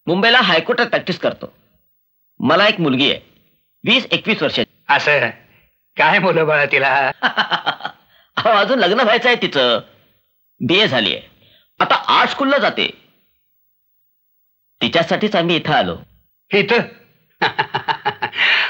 मुंबईला हायकोर्टात प्रॅक्टिस करतो. मला एक मुलगी आहे 20-21 वर्षाची. असं काय मुलं बाळा तिला? अजून लग्न व्हायचं आहे तिचं. BA झाली आहे, आता आर्ट स्कूलला जाते. तिच्यासाठीच आम्ही इथं आलो. इथं?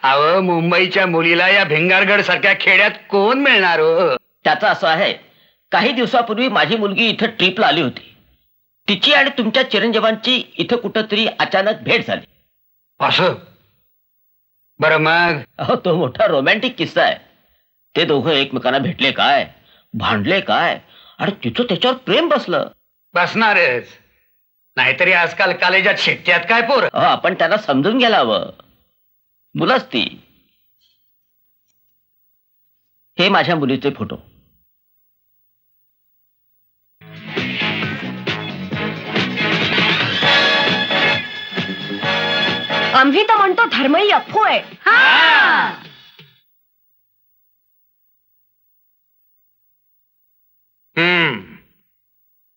अहो, मुंबईच्या मुलीला या भिंगारगड सारख्या खेड्यात कोण मिळणार हो? त्याचं असं आहे, काही दिवसापूर्वी माझी मुलगी इथं ट्रिपला आली होती. तिची आणि तुमच्या चिरंजीवांची इथं कुठंतरी अचानक भेट झाली. असं? बरं मग? अहो, तो मोठा रोमॅन्टिक किस्सा आहे. ते दोघं एकमेकांना भेटले काय, भांडले काय, आणि तिचं त्याच्यावर प्रेम बसलं. बसणारच, नाहीतरी आजकाल कॉलेजात शिकत्यात काय पोर. आपण त्यांना समजून घ्यायला हवं. मुलंच ती. हे माझ्या मुलीचे फोटो. आम्ही तर म्हणतो धर्म ही अफू आहे.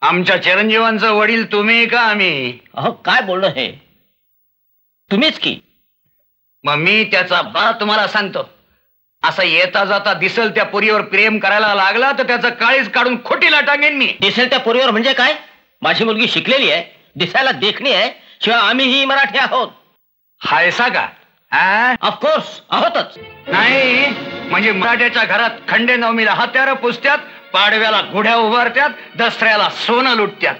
आमच्या चिरंजीवांचं वडील तुम्ही का आम्ही? अहो, काय बोलणं हे? तुम्हीच की. मग मी त्याचा बा तुम्हाला सांगतो, असं येता जाता दिसल त्या पोरीवर प्रेम करायला लागला तर त्याचं काळीच काढून खोटीला टांगेन मी. दिसेल त्या पोरीवर म्हणजे काय? माझी मुलगी शिकलेली आहे, दिसायला देखणी आहे, शिवाय आम्हीही मराठी आहोत. हायसा का? ऑफकोर्स आहोतच. नाही म्हणजे मराठ्याच्या घरात खंडे नवमीला हत्यारं पुसत्यात, पाडव्याला गुढ्या उभारत्यात, दसऱ्याला सोनं लुटत्यात,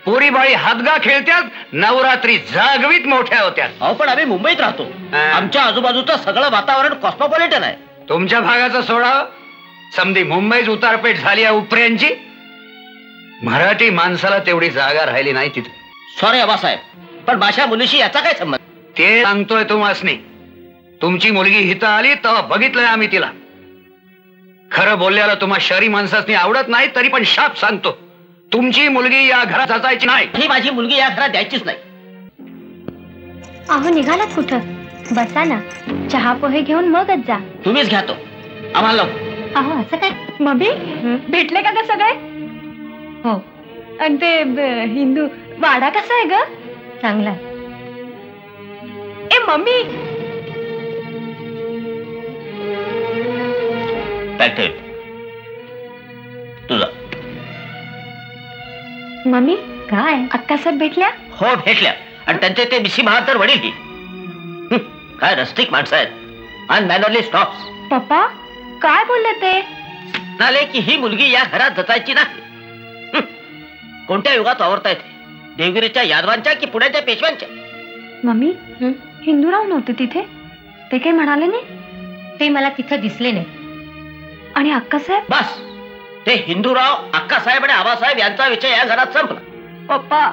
पोरीबाळी हातगा खेळत्यात, नवरात्री जागवीत मोठ्या होत्यात. अहो, पण आम्ही मुंबईत राहतो. आमच्या आजूबाजूचं सगळं वातावरण कॉस्मोपॉलिटन आहे. तुमच्या भागाचं सोडा, समधी मुंबईच उतारपेट झाली आहे उपऱ्यांची. मराठी माणसाला तेवढी जागा राहिली नाही तिथे. सॉरी आबासाहेब, पण माझ्या मुलीशी याचा काय संबंध? ते सांगतोय तुम्हासनी. तुमची मुलगी इथं आली तेव्हा बघितलंय आम्ही तिला. खरं बोलल्याला तुम्हा शहरी माणसासनी आवडत नाही, तरी पण शाप सांगतो, तुमची मुलगी या घरात असायची नाही. ही माझी मुलगी या घरात द्यायचीच नाही. अहो, निघालात कुठं? बसा ना, चहा पोहे घेऊन मगच जा. तुम्हीच घ्या तो, आम्हाला. अहो, असं काय? मम्मी भेटले का ग सगळे? हो. आणि ते हिंदू वाडा कसा आहे ग? चांगला. ए मम्मी, तुझा. मम्मी काय अक्कासाहेब भेटल्या? हो, भेटल्या. आणि त्यांचे ते मिशी महातर वडील ही काय रस्टिक माणसं आहेत, अनमॅनरली स्टॉप्स. पप्पा काय बोलले ते? म्हणाले की ही मुलगी या घरात जतायची नाही. कोणत्या युगात वावरता येते? देवगिरीच्या यादवांच्या की पुण्याच्या पेशव्यांच्या? मम्मी, हिंदूराव नव्हते तिथे? ते काही म्हणाले नाही? ते मला तिथं दिसले नाही. आणि अक्कासाहेब? बस, ते हिंदूराव, अक्कासाहेब आणि आबासाहेब यांचा विषय या घरात संपला. पप्पा.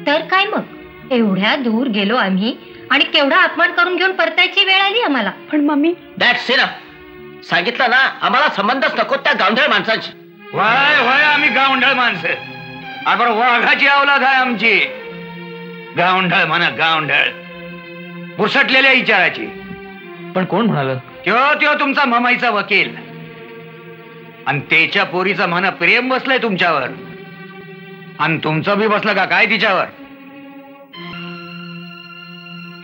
तर काय मग, एवढ्या दूर गेलो आम्ही आणि केवढा अपमान करून घेऊन परतायची वेळ आली आम्हाला. पण मम्मी, दॅट्स इनफ. सांगितलं ना, आम्हाला संबंधच नको त्या गावंढळ माणसांशी. वय वय, आम्ही गावंढळ माणसं. आपण वाघाची अवलाद आहे आमची. गावंढळ म्हणा, गावंढळ बुरसटलेल्या विचाराची. पण कोण म्हणाल? त्यो तुमचा ममाईचा वकील. आणि त्याच्या पोरीचं म्हणा प्रेम बसलंय तुमच्यावर, आणि तुमचं बी बसलं का काय तिच्यावर?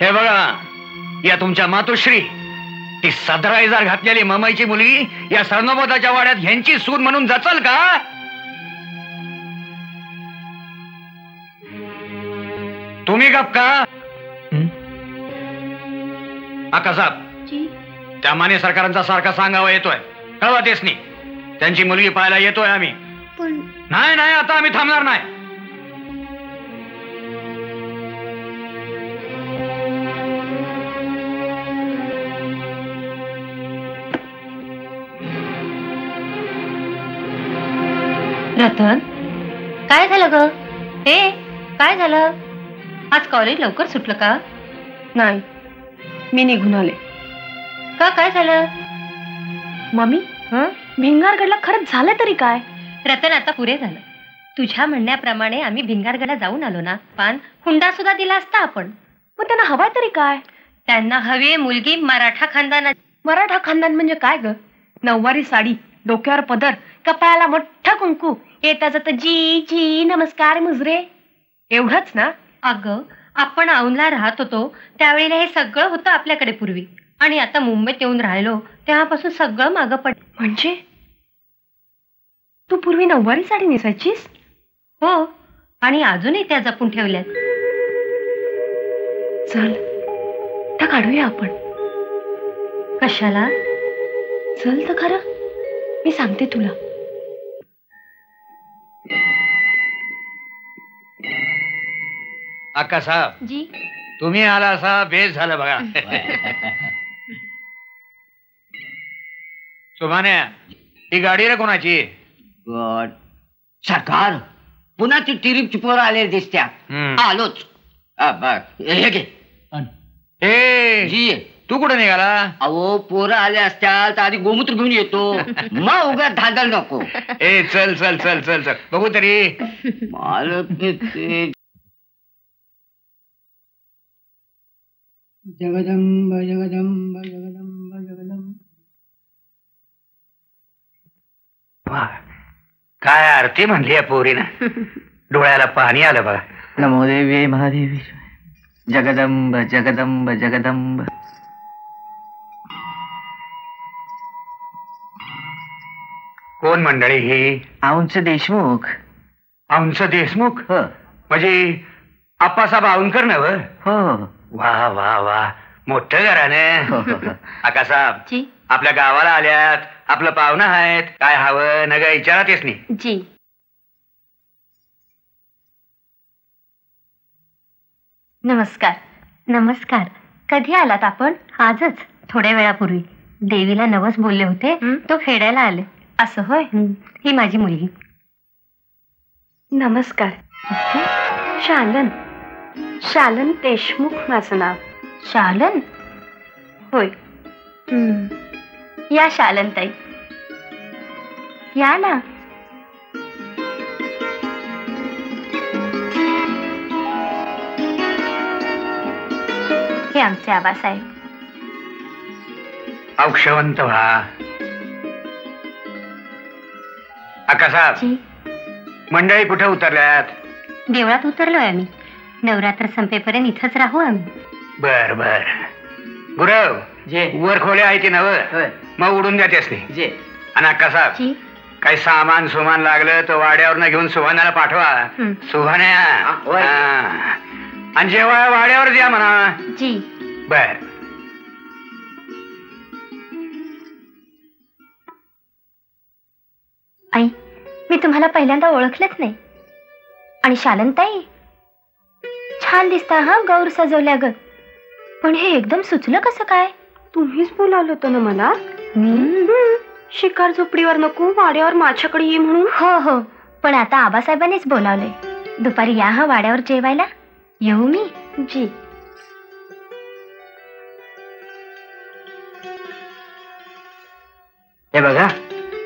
हे बघा, या तुमच्या मातोश्री, ती 17,000 घातलेली ममाईची मुलगी या सरनोबताच्या वाड्यात ह्यांची सून म्हणून जचल का? तुम्ही गप का? आकासाहेब, त्या माने सरकारांचा सारखा सांगावा येतोय, कळवा तेसनी. त्यांची मुलगी पाहायला येतोय आम्ही. पण नाही नाही, आता आम्ही थांबणार नाही. रतन, काय झालं ग? हे काय झालं? आज कॉलेज लवकर सुटलं का? नाही, मी निघून आले. का, काय झालं? मम्मी, भिंगारगडला खरंच झालं तरी काय? रतन, आता पुरे झालं. तुझ्या म्हणण्याप्रमाणे आम्ही भिंगारगडला जाऊन आलो ना. पान हुंडा सुद्धा दिला असता आपण. मग त्यांना हवाय तरी काय? त्यांना हवी मुलगी मराठा खानदानात. मराठा खानदान म्हणजे काय ग? नऊवारी साडी, डोक्यावर पदर, कपाळाला मोठा कुंकू, येता जाता जी जी नमस्कार मुजरे, एवढंच ना? अगं, आपण औंधला राहत होतो त्यावेळेला हे सगळं होतं आपल्याकडे पूर्वी, आणि आता मुंबईत येऊन राहिलो तेव्हापासून सगळं मागं पड. म्हणजे तू पूर्वी नऊवारी साडी नेसायचीस? हो, आणि अजूनही त्या जपून ठेवल्यात. चल त्या काढूया आपण. कशाला? चल तर खरं, मी सांगते तुला. अक्का साहेब, जी. तुम्ही आला असा बेस झालं बघा. सुभान्या, ही गाडी रे कोणाची? सरकार, पुन्हा ती टिरीपची पोरं आले दिसत्या. आलोच. हे घे. ए जी, तू कुठे निघाला? अहो पोरं आले असत्या तर आधी गोमूत्र घेऊन येतो, मग उगा धांदल नको. ए चल चल चल चल चल बघू तरी. जगदंब जगदंब जगदंब जगदंब. काय आरती म्हणली या पोरीनं, डोळ्याला पाणी आलं बघा. नमो देवी महादेवी जगदंब जगदंब जगदंब. कोण मंडळी ही? औंच देशमुख. औंस देशमुख? हो म्हणजे आप्पासाहेब औंधकर नव? हो. वा वा वा, मोठं घरानं. आकासाहेब, जी. आपल्या गावाला आल्यात, आपलं पाहुणं आहेत, काय हवं नग विचारातेच नाही. जी. नमस्कार. नमस्कार. कधी आलात आपण? आजच, थोड्या वेळापूर्वी. देवीला नवस बोलले होते, तो फेडायला आले. असं होय? ही माझी मुलगी. नमस्कार. शालन. शालन देशमुख माझं नाव. शालन? होय. या शालनताई, या ना. हे आमचे आबासाहेब. औक्षवंत व्हा. आकासाहेब, जी. मंडळी कुठे उतरल्यात? देवळात उतरलोय आम्ही. नवरात्र संपेपर्यंत इथंच राहू आम्ही. बर बर. गुरव, जे वर खोल्या आहे की नव? मग उडून द्यातेस नाही. जे आणि आकासाहेब, जी. काही सामान सुमान लागलं तर वाड्यावर घेऊन सुभाण्याला पाठवा. सुभाण्या. आणि जेव्हा वाड्यावर द्या म्हणा. जी. बर. आई, मी तुम्हाला पहिल्यांदा ओळखलंच नाही. आणि शालनताई, छान दिसता हा गौर सजवल्यागत. पण हे एकदम सुचलं कसं काय? तुम्हीच बोलावलं होतं ना मला. शिकार झोपडीवर नको, वाड्यावर माझ्याकडे ये म्हणून. हो हो, पण आता आबासाहेबांनीच बोलावलंय. दुपारी या हा वाड्यावर जेवायला. येऊ मी? जी. हे बघा,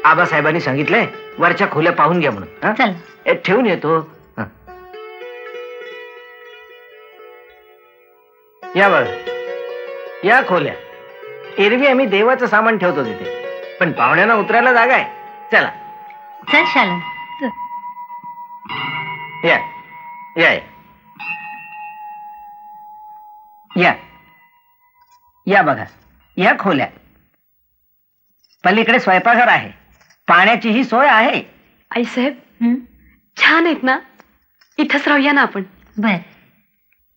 आबासाहेबांनी सांगितलंय वरच्या खोल्या पाहून घ्या म्हणून. चल. ठेवून येतो. या बघ, या खोल्या. एरवी आम्ही देवाचं सामान ठेवतो तिथे, पण पाहुण्यांना उतरायला जागा आहे. चला चल शालन. या या या या बघा, या खोल्या. पलीकडे स्वयंपाकघर आहे, पाण्याची ही सोय आहे. आईसाहेब, छान आहेत ना? इथंच राहूया ना आपण. बर,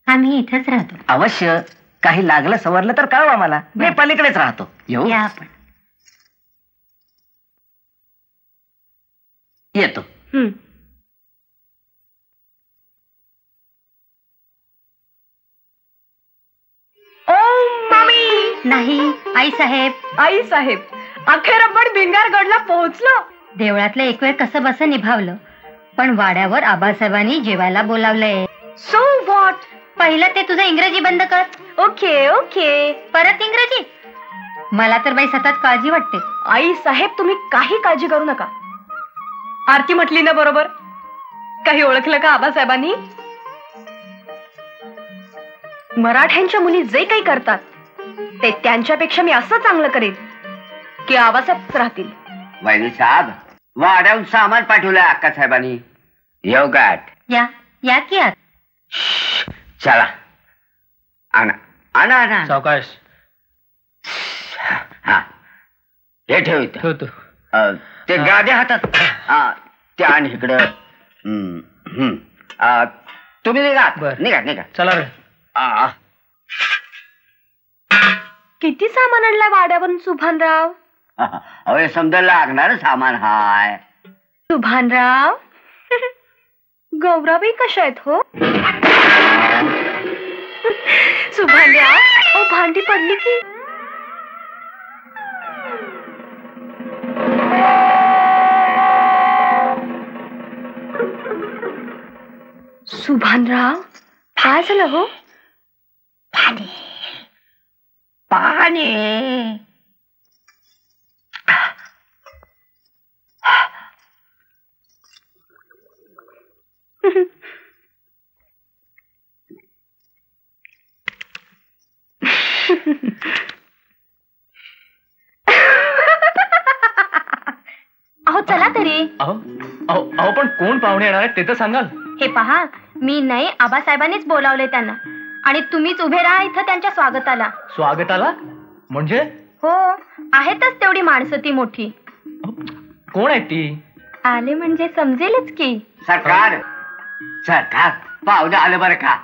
आम्ही इथंच राहतो. अवश्य. काही लागलं सवरलं तर कळवा मला, मी पलीकडेच राहतो. येऊ? या आपण. येतो. ओ मम्मी. नाही आई साहेब. आई साहेब, अखेर आपण भिंगारगडला पोहोचलो. देवळातलं एक वेळ कसं बस निभावलं, पण वाड्यावर आबासाहेबांनी जेवायला बोलावलंय. So what? पहिलं ते तुझं इंग्रजी बंद कर. Okay okay. परत इंग्रजी? मला तर बाई सतत काळजी वाटते. आई साहेब, तुम्ही काही काळजी करू नका. आरती म्हटली ना बरोबर? काही ओळखलं का आबासाहेबांनी? मराठ्यांच्या मुली जे काही करतात ते त्यांच्यापेक्षा मी असं चांगलं करेन की आबासाहेब राहतील. वैनी साहेब, वाड्याहून सामान पाठवलंय अक्का साहेबांनी. येऊ गाठ. या या की आत. चला. आणा आणा आणा सावकाश. हा हे ठेव इथं. ठेवतो. ते गाद्या हातात ते आण इकडं. तुम्ही निघा बरं. निघा निघा. चला रे. किती सामान आणलाय वाड्यावरून सुभानराव? अहो समजा लागणार सामान हाय. सुभानराव गौराबाई कशा आहेत हो? सुभानराव ओ भांडी पडली की. सुभानराव काय झालं हो? पाणी पाणी. अहो चला तरी. अहो अहो अहो पण कोण पाहुणे येणार आहेत ते तर सांगाल. हे पहा, मी नाही, आबासाहेबांनीच बोलावले त्यांना आणि तुम्हीच उभे राहा इथं त्यांच्या स्वागताला. स्वागताला म्हणजे? हो, आहेतच तेवढी माणसं ती मोठी. कोण आहेत ती? आले म्हणजे समजेलच की. सरकार सरकार पाहुणे आले बरं का.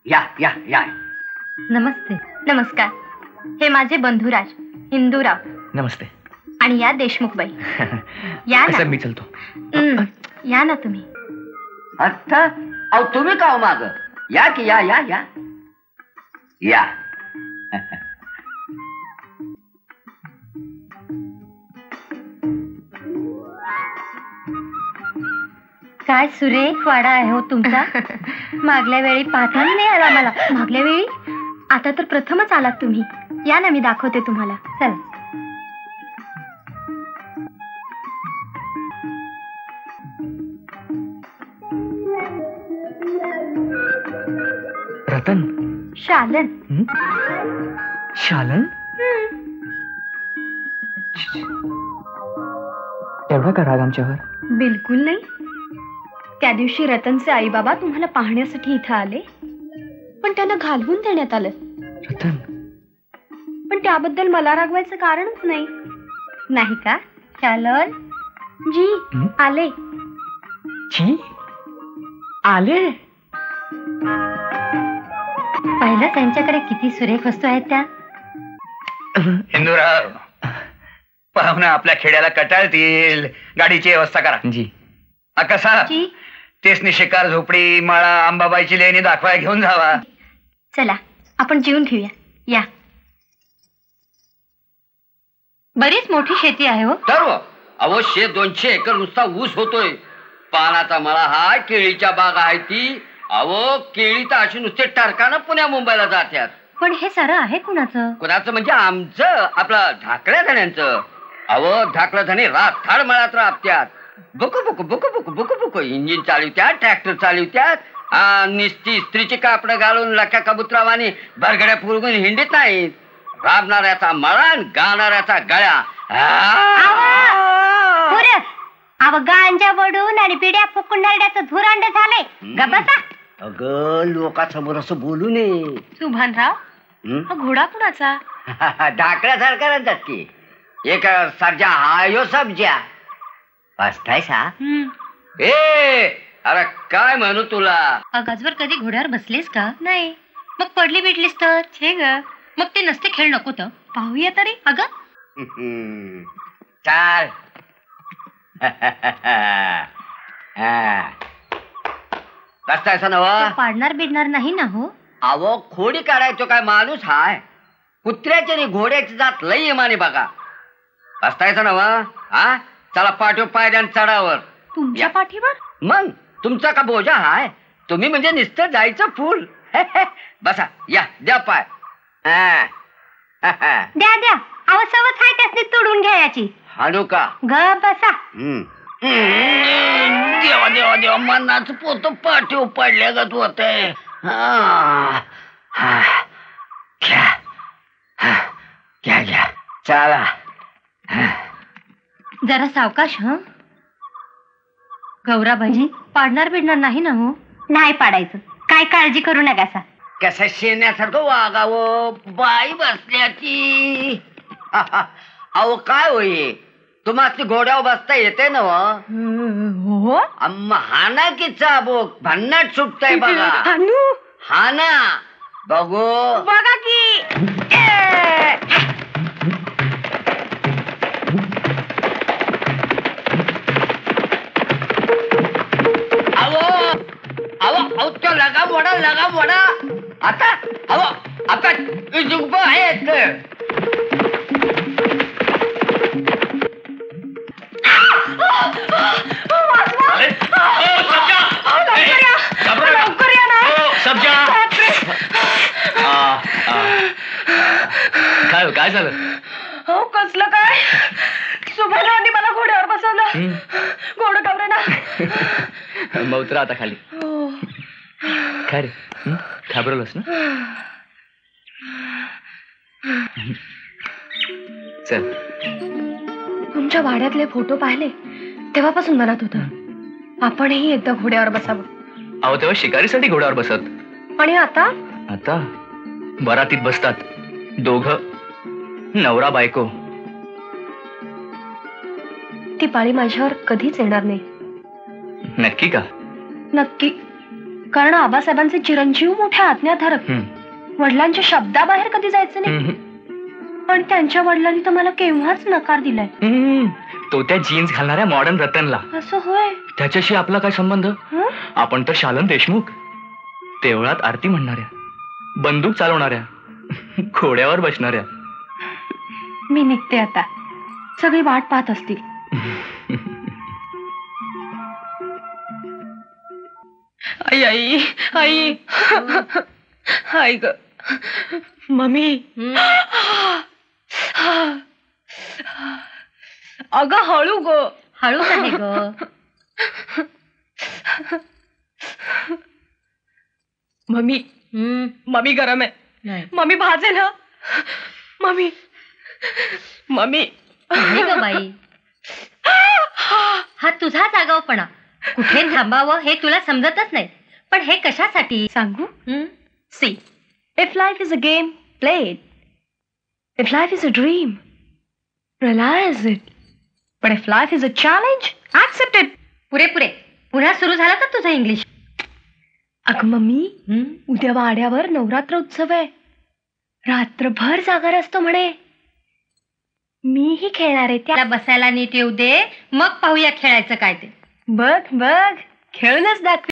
या या या. नमस्ते. नमस्कार. हे माझे बंधुराज हिंदूराव. नमस्ते. आणि या देशमुखबाई. या ना. मी चलतो. या ना तुम्ही. अच्छा अहो तुम्ही का माग या की या या या या. काय सुरेख वाडा आहे हो तुमचा. मागल्या वेळी पाहताच नाही आला मला. मागल्या वेळी? आता तर प्रथमच आलात तुम्ही. या ना, मी दाखवते तुम्हाला. चला. रतन. शालन. शालन? एवढा का राग आमच्यावर? बिलकुल नाही. त्या दिवशी रतनचे आई बाबा तुम्हाला पाहण्यासाठी इथं आले, पण त्यांना घालवून देण्यात आलं. रतन. पण त्याबद्दल मला रागवायचं कारणच नाही. नाही का शालन जी? आले. जी आले. पाहिलं त्यांच्याकडे किती सुरेख वस्तू आहेत त्या. हिंदूराव पाहुणा आपल्या खेड्याला कटाळतील. गाडीची व्यवस्था करा. जी. कसा जी. तेच शिकार झोपडी माळा अंबाबाईची लेणी दाखवाय घेऊन जावा. चला आपण जेवून घेऊया. या. बरीच मोठी शेती आहे हो. सर्व अवश्य 200 एकर नुसता ऊस होतोय. पानाचा मळा हाय, केळीच्या बाग आहे ती. अहो केळी तर अशी नुसते टरकानं पुण्या मुंबईला जात्यात. पण हे सारं आहे कुणाचं? कुणाचं म्हणजे आमचं, आपलं ढाकळ्या धण्यांचं. अहो ढाकळ्या धणे रातथाड मळ्यात राबत्यात. बुकू बुकू बुकू बुकू बुकू बुकू इंजिन चालवत्यात, ट्रॅक्टर चालवत्यात. निस्ती स्त्रीची कापड घालून लक्या कबुतरावानी बरगड्या पुरगून हिंडीत नाहीत. राबणाऱ्याचा मळा गाणाऱ्याचा गळ्या. अव गांजा वडून आणि पिढ्या फुकून नरड्याचं धुरांड झालंय. गबसा. अगं लोकांसमोर असं बोलू नये. सुभानराव हा घोडा कुणाचा? ढाकळ्यासारखा राहतात की. एक सर्जा हायो सब्जा बसतायसा. ए अरे काय म्हणू तुला. आजवर कधी घोड्यावर बसलीस का? नाही. मग पडली बिडलीस तर छे ग. मग ते नसते खेळ नको तर पाहूया तरी. अगं चाल. बसतायसा नव. पाडणार बिडणार नाही ना हो. अहो खोडी काढायचो काय माणूस हाय. कुत्र्याची आणि घोड्याची जात लई इमानी बघा. बसतायसा नव. हा चला पाठव पायऱ्यान चढावर. तुमच्या पाठीवर? मग तुमचा का बोजा हाय. तुम्ही म्हणजे नुसतं जायचं फुल. बसा या द्या पाय. द्या द्या. अवसवच आहे त्यासनी तोडून घ्यायची. हाणू का? ग बसा. देवा देवा देवा मनाच पोत पाठीव पडल्यागत होतंय. घ्या घ्या घ्या चला. जरा सावकाश. ह गौराबाई पाडणार बिडणार नाही ना हो? नाही पाडायचं. काय काळजी करू नका. कसं शेण्यासारखं वागावं बाई बसल्याची. अहो काय होई तुम्हाला घोड्यावर बसता येते ना हो हा ना की चाबूक भन्नाट सुटतंय बघा. हा ना बघू बघा की तो लगा मोडा आता आता जुग आहेत. काय झालं? हो कसलं काय सुभारावांनी मला घोड्यावर बसवलं. घोडं घाबरे ना. मग उतरा आता खाली. काय रे घाबरवलंस ना? चल. तुमच्या वाड्यातले फोटो पाहिले तेव्हापासून मनात होतं आपणही एकदा घोड्यावर बसावं. अहो तेव्हा शिकारीसाठी घोड्यावर बसत. आणि आता आता बरातीत बसतात दोघं नवरा बायको. ती पाळी माझ्यावर कधीच येणार नाही. नक्की का? नक्की. कारण आबासाहेबांचे चिरंजीव मोठ्या आज्ञाधारक वडिलांच्या शब्दाबाहेर कधी जायचं नाही. पण त्यांच्या वडिलांनी तर मला केव्हाच नकार दिलाय. तो त्या जीन्स घालणाऱ्या मॉडर्न रतनला. असं होय? त्याच्याशी आपला काय संबंध? आपण तर शालन देशमुख. देवळात आरती म्हणणाऱ्या बंदूक चालवणाऱ्या घोड्यावर बसणाऱ्या. मी निघते आता. सगळी वाट पाहत असतील. आई आई आई आई ग मम्मी. अगं हळू ग. हळू आहे ग. मम्मी मम्मी गरम आहे. मम्मी भाजेल ह. मम्मी मम्मी ग बाई. हा तुझाच आगाऊपणा. कुठे थांबावं हे तुला समजतच नाही. पण हे कशासाठी सांगू? See if life is a game play it. If life is a dream realize it. But if life is a challenge accept it. पुरे पुरे. पुन्हा सुरू झाला का तुझं इंग्लिश? अगं मम्मी उद्या वाड्यावर नवरात्र उत्सव आहे. रात्रभर जागर असतो म्हणे. मीही खेळणार आहे. त्याला बसायला नीट येऊ दे मग पाहूया खेळायचं काय ते. बघ बघ खेळूनच दाखव.